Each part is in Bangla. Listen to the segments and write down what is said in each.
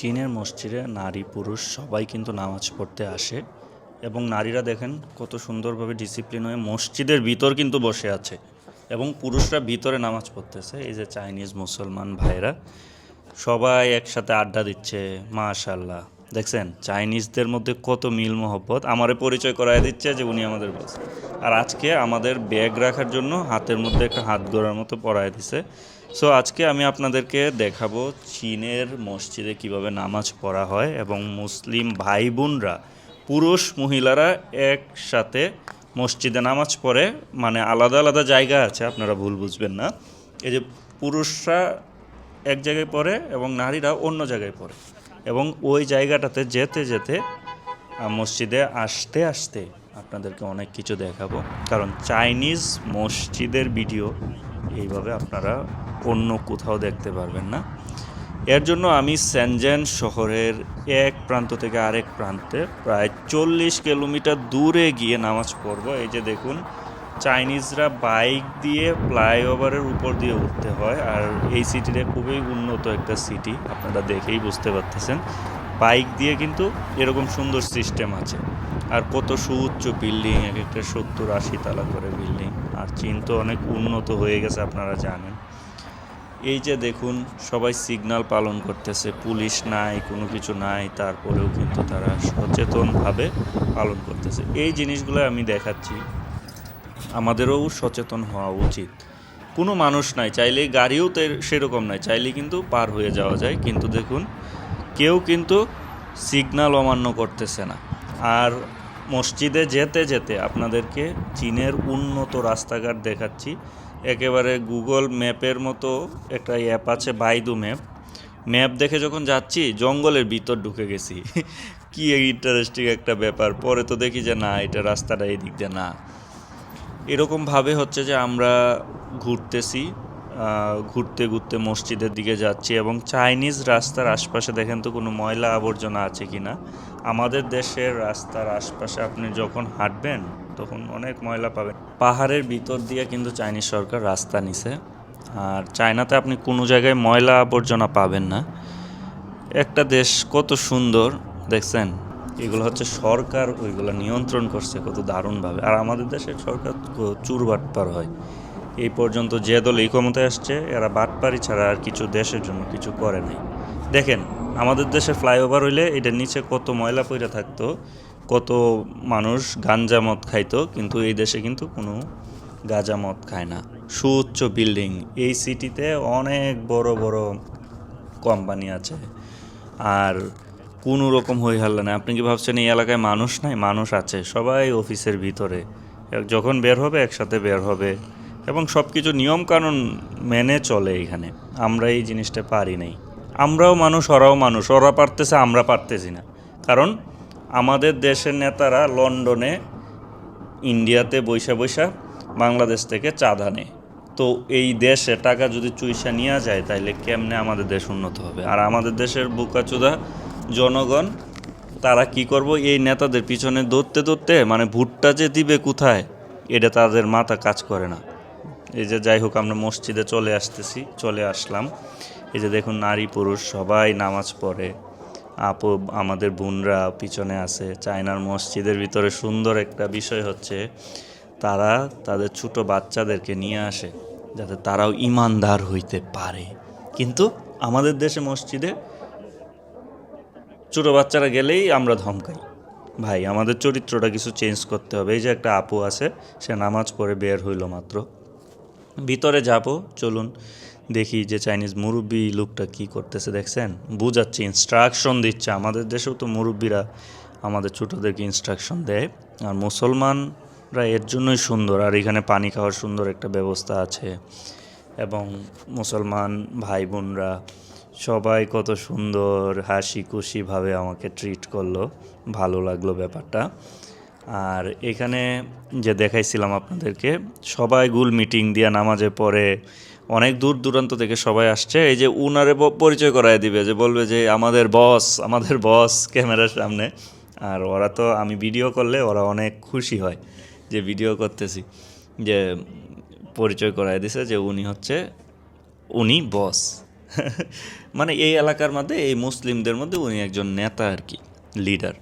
চীনের মসজিদে নারী পুরুষ সবাই কিন্তু নামাজ পড়তে আসে এবং নারীরা দেখেন কত সুন্দরভাবে ডিসিপ্লিন হয়ে মসজিদের ভিতর কিন্তু বসে আছে এবং পুরুষরা ভিতরে নামাজ পড়তেছে। এই যে চাইনিজ মুসলমান ভাইরা সবাই একসাথে আড্ডা দিচ্ছে। মাশাআল্লাহ, দেখছেন চাইনিজদের মধ্যে কত মিল মহব্বত। আমারে পরিচয় করায় দিচ্ছে যে উনি আমাদের বস। আর আজকে আমাদের ব্যাগ রাখার জন্য হাতের মধ্যে একটা হাত গড়ার মতো পরায় দিছে। সো আজকে আমি আপনাদেরকে দেখাবো চীনের মসজিদে কিভাবে নামাজ পড়া হয় এবং মুসলিম ভাই বোনরা পুরুষ মহিলারা একসাথে মসজিদে নামাজ পড়ে। মানে আলাদা আলাদা জায়গা আছে, আপনারা ভুল বুঝবেন না। এই যে পুরুষরা এক জায়গায় পড়ে এবং নারীরা অন্য জায়গায় পড়ে এবং ওই জায়গাটাতে যেতে যেতে মসজিদে আসতে আসতে আপনাদেরকে অনেক কিছু দেখাবো, কারণ চাইনিজ মসজিদের ভিডিও এইভাবে আপনারা অন্য কোথাও দেখতে পারবেন না। এর জন্য আমি সেনজেন শহরের এক প্রান্ত থেকে আরেক প্রান্তে প্রায় 40 কিলোমিটার দূরে গিয়ে নামাজ পড়ব। এই যে দেখুন, চাইনিজরা বাইক দিয়ে ফ্লাইওভারের উপর দিয়ে উঠতে হয়। আর এই সিটিটা খুবই উন্নত একটা সিটি, আপনারা দেখেই বুঝতে পারতেছেন। বাইক দিয়ে কিন্তু এরকম সুন্দর সিস্টেম আছে। আর কত সুউচ্চ বিল্ডিং, এক একটা 70-80 তালা করে বিল্ডিং। আর চীন তো অনেক উন্নত হয়ে গেছে, আপনারা জানেন। এই যে দেখুন, সবাই সিগন্যাল পালন করতেছে, পুলিশ নাই, কোনো কিছু নাই, তারপরেও কিন্তু তারা সচেতনভাবে পালন করতেছে। এই জিনিসগুলো আমি দেখাচ্ছি, আমাদেরও সচেতন হওয়া উচিত। কোনো মানুষ নাই, চাইলেই গাড়িও সেরকম নাই, চাইলেই কিন্তু পার হয়ে যাওয়া যায়। কিন্তু দেখুন, কেউ কিন্তু সিগন্যাল অমান্য করতেছে না। আর মসজিদে যেতে যেতে আপনাদেরকে চীনের উন্নত রাস্তাঘাট দেখাচ্ছি। একেবারে গুগল ম্যাপের মতো একটা অ্যাপ আছে, বাইদু ম্যাপ। ম্যাপ দেখে যখন যাচ্ছি জঙ্গলের ভিতর ঢুকে গেছি। কি ইন্টারেস্টিং একটা ব্যাপার। পরে তো দেখি যে না, এটা রাস্তাটা এই দিক দিয়ে না। এরকমভাবে হচ্ছে যে আমরা ঘুরতেছি, ঘুরতে ঘুরতে মসজিদের দিকে যাচ্ছি এবং চাইনিজ রাস্তার আশপাশে দেখেন তো কোনো ময়লা আবর্জনা আছে কি না। আমাদের দেশের রাস্তার আশপাশে আপনি যখন হাঁটবেন তখন অনেক ময়লা পাবেন। পাহাড়ের ভিতর দিয়ে কিন্তু চাইনিজ সরকার রাস্তা নিছে। আর চায়নাতে আপনি কোনো জায়গায় ময়লা আবর্জনা পাবেন না। একটা দেশ কত সুন্দর, দেখছেন। এগুলো হচ্ছে সরকার ওইগুলো নিয়ন্ত্রণ করছে কত দারুণভাবে। আর আমাদের দেশের সরকার চুর বাটপার হয়। এই পর্যন্ত যে দল এই ক্ষমতায় আসছে, এরা বাটপারি ছাড়া আর কিছু দেশের জন্য কিছু করে নাই। দেখেন, আমাদের দেশে ফ্লাইওভার হইলে এটার নিচে কত ময়লা পড়ে থাকতো, কত মানুষ গাঞ্জা মদ খাইতো, কিন্তু এই দেশে কিন্তু কোনো গাঁজা মদ খায় না। সুউচ্চ বিল্ডিং, এই সিটিতে অনেক বড় বড় কোম্পানি আছে। আর কোনো রকম হই হাল্লা নেই। আপনি কি ভাবছেন এই এলাকায় মানুষ নাই? মানুষ আছে, সবাই অফিসের ভিতরে। যখন বের হবে একসাথে বের হবে এবং সব কিছু নিয়মকানুন মেনে চলে এখানে। আমরা এই জিনিসটা পারি নাই। আমরাও মানুষ, ওরাও মানুষ। ওরা পারতেছে, আমরা পারতেছি না। কারণ আমাদের দেশের নেতারা লন্ডনে, ইন্ডিয়াতে বৈশা বৈশা বাংলাদেশ থেকে চাঁদা নেয়। তো এই দেশে টাকা যদি চুইসা নিয়ে যায়, তাইলে কেমনে আমাদের দেশ উন্নত হবে? আর আমাদের দেশের বোকাচোদা জনগণ, তারা কি করব, এই নেতাদের পিছনে দৌড়তে দৌড়তে মানে ভুট্টা যে দিবে কোথায়, এটা তাদের মাথা কাজ করে না। এই যে যাই হোক, আমরা মসজিদে চলে আসলাম। এই যে দেখুন, নারী পুরুষ সবাই নামাজ পড়ে। আপু আমাদের বোনরা পিছনে আছে। চায়নার মসজিদের ভিতরে সুন্দর একটা বিষয় হচ্ছে, তারা তাদের ছোট বাচ্চাদেরকে নিয়ে আসে যাতে তারাও ইমানদার হইতে পারে। কিন্তু আমাদের দেশে মসজিদে ছোটো বাচ্চারা গেলেই আমরা ধমকাই। ভাই, আমাদের চরিত্রটা কিছু চেঞ্জ করতে হবে। এই যে একটা আপু আছে, সে নামাজ পড়ে বের হইল মাত্র, ভিতরে যাব, চলুন দেখি যে চাইনিজ মুরব্বি লোকটা কি করতেছে। দেখছেন, বুঝাচ্ছে, ইনস্ট্রাকশন দিচ্ছে। আমাদের দেশেও তো মুরব্বিরা আমাদের ছোটোদেরকে ইনস্ট্রাকশন দেয়। আর মুসলমানরা এর জন্যই সুন্দর। আর এখানে পানি খাওয়ার সুন্দর একটা ব্যবস্থা আছে এবং মুসলমান ভাই বোনরা সবাই কত সুন্দর হাসি খুশিভাবে আমাকে ট্রিট করলো। ভালো লাগলো ব্যাপারটা। আর এখানে যে দেখাইছিলাম আপনাদেরকে, সবাই গুল মিটিং দিয়া নামাজে পড়ে, অনেক দূর দূরান্ত থেকে সবাই আসছে। এই যে উনারে পরিচয় করায় দিবে, যে বলবে যে আমাদের বস ক্যামেরার সামনে। আর ওরা তো, আমি ভিডিও করলে ওরা অনেক খুশি হয় যে ভিডিও করতেছি, যে পরিচয় করায় দিছে যে উনি বস। মানে এই এলাকার মধ্যে এই মুসলিমদের মধ্যে উনি একজন নেতা আর কি, লিডার।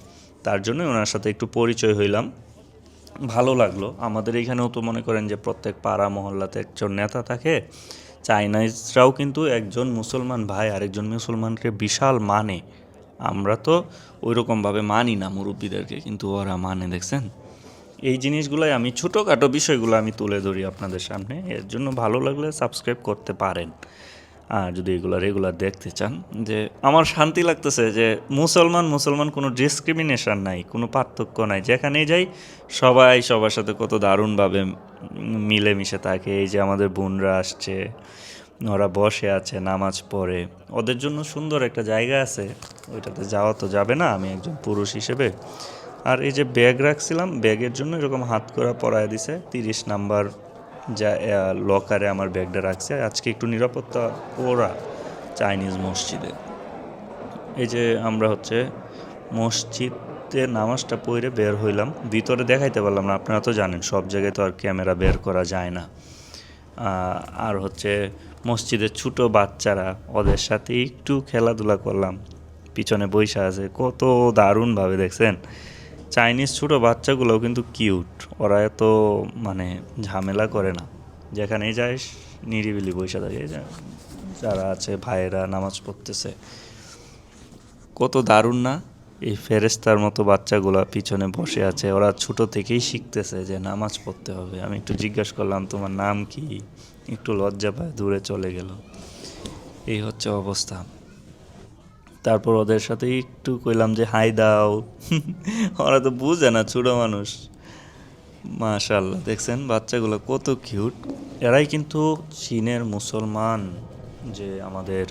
তার জন্য ওনার সাথে একটু পরিচয় হইলাম, ভালো লাগলো। আমাদের এইখানেও তো মনে করেন যে প্রত্যেক পাড়া মহল্লাতে একজন নেতা থাকে। চাইনিজরাও কিন্তু একজন মুসলমান ভাই আরেকজন মুসলমানকে বিশাল মানে। আমরা তো ওই রকমভাবে মানি না মুরব্বীদেরকে, কিন্তু ওরা মানে, দেখছেন? এই জিনিসগুলোই আমি ছোটোখাটো বিষয়গুলো আমি তুলে ধরি আপনাদের সামনে। এর জন্য ভালো লাগলে সাবস্ক্রাইব করতে পারেন, আর যদি এগুলো রেগুলার দেখতে চান। যে আমার শান্তি লাগতেছে যে মুসলমান কোনো ডিসক্রিমিনেশন নাই, কোনো পার্থক্য নাই, যেখানেই যাই সবাই সবার সাথে কত দারুণভাবে মিলেমিশে থাকে। এই যে আমাদের বোনরা আসছে, ওরা বসে আছে, নামাজ পড়ে, ওদের জন্য সুন্দর একটা জায়গা আছে, ওইটাতে যাওয়া তো যাবে না আমি একজন পুরুষ হিসেবে। আর এই যে ব্যাগ রাখছিলাম, ব্যাগের জন্য এরকম হাত করা পরায় দিছে, 30 নাম্বার যা লকারে আমার ব্যাগটা রাখছে। আজকে একটু নিরাপত্তা ওরা চাইনিজ মসজিদে। এই যে আমরা হচ্ছে মসজিদে নামাজটা পড়ে বের হইলাম, ভিতরে দেখাইতে পারলাম না, আপনারা তো জানেন সব জায়গায় তো আর ক্যামেরা বের করা যায় না। আর হচ্ছে মসজিদের ছোটো বাচ্চারা, ওদের সাথে একটু খেলাধুলা করলাম, পিছনে বৈশা আছে কত দারুণভাবে, দেখছেন? চাইনিজ ছোটো বাচ্চাগুলোও কিন্তু কিউট, ওরা এত মানে ঝামেলা করে না, যেখানেই যাই নিরিবিলি বৈশা থাকে। যারা আছে ভাইয়েরা নামাজ পড়তেছে, কত দারুণ না? এই ফেরেশতার মতো বাচ্চাগুলা পিছনে বসে আছে, ওরা ছোটো থেকেই শিখতেছে যে নামাজ পড়তে হবে। আমি একটু জিজ্ঞাসা করলাম তোমার নাম কি, একটু লজ্জা পায় দূরে চলে গেল। এই হচ্ছে অবস্থা। তারপর ওদের সাথে একটু কইলাম যে হাই দাও, ওরা তো বুঝে না, ছোটো মানুষ। মাশাআল্লাহ, দেখছেন বাচ্চাগুলো কত কিউট। এরাই কিন্তু চীনের মুসলমান, যে আমাদের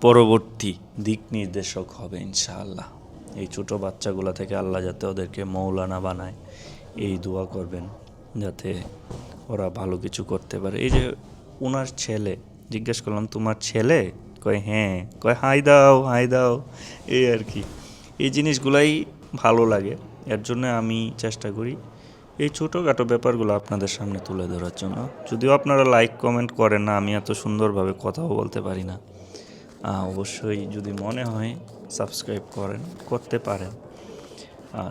পরবর্তী দিক নির্দেশক হবে ইনশাআল্লাহ। এই ছোটো বাচ্চাগুলো থেকে আল্লাহ যাতে ওদেরকে মৌলানা বানায়, এই দোয়া করবেন যাতে ওরা ভালো কিছু করতে পারে। এই যে ওনার ছেলে, জিজ্ঞেস করলাম তোমার ছেলে, কয় হ্যাঁ, কয় হাই দাও হাই দাও, এই আর কি। এই জিনিসগুলাই ভালো লাগে, এর জন্য আমি চেষ্টা করি এই ছোটোখাটো ব্যাপারগুলো আপনাদের সামনে তুলে ধরার জন্য। যদিও আপনারা লাইক কমেন্ট করেন না, আমি এত সুন্দরভাবে কথাও বলতে পারি না। অবশ্যই যদি মনে হয় সাবস্ক্রাইব করতে পারেন,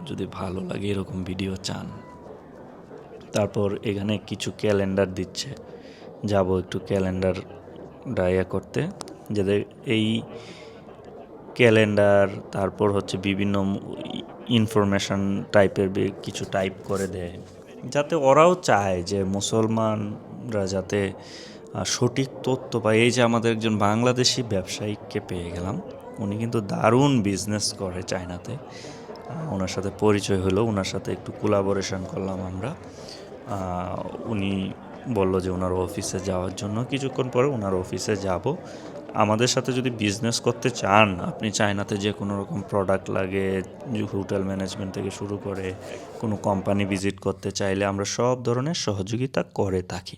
যদি ভালো লাগে এরকম ভিডিও চান। তারপর এখানে কিছু ক্যালেন্ডার দিচ্ছে, যাব একটু ক্যালেন্ডার ডায়া করতে, যাদের এই ক্যালেন্ডার, তারপর হচ্ছে বিভিন্ন ইনফরমেশন টাইপের কিছু টাইপ করে দেয়, যাতে ওরাও চায় যে মুসলমানরা যাতে সঠিক তথ্য পায়। এই যে আমাদের একজন বাংলাদেশি ব্যবসায়িককে পেয়ে গেলাম, উনি কিন্তু দারুণ বিজনেস করে চায়নাতে। ওনার সাথে পরিচয় হলো, ওনার সাথে একটু কোলাবোরেশন করলাম আমরা। উনি বলল যে ওনার অফিসে যাওয়ার জন্য, কিছুক্ষণ পরে ওনার অফিসে যাব। আমাদের সাথে যদি বিজনেস করতে চান, আপনি চায়নাতে যে কোনো রকম প্রোডাক্ট লাগে, হোটেল ম্যানেজমেন্ট থেকে শুরু করে কোনো কোম্পানি ভিজিট করতে চাইলে আমরা সব ধরনের সহযোগিতা করে থাকি।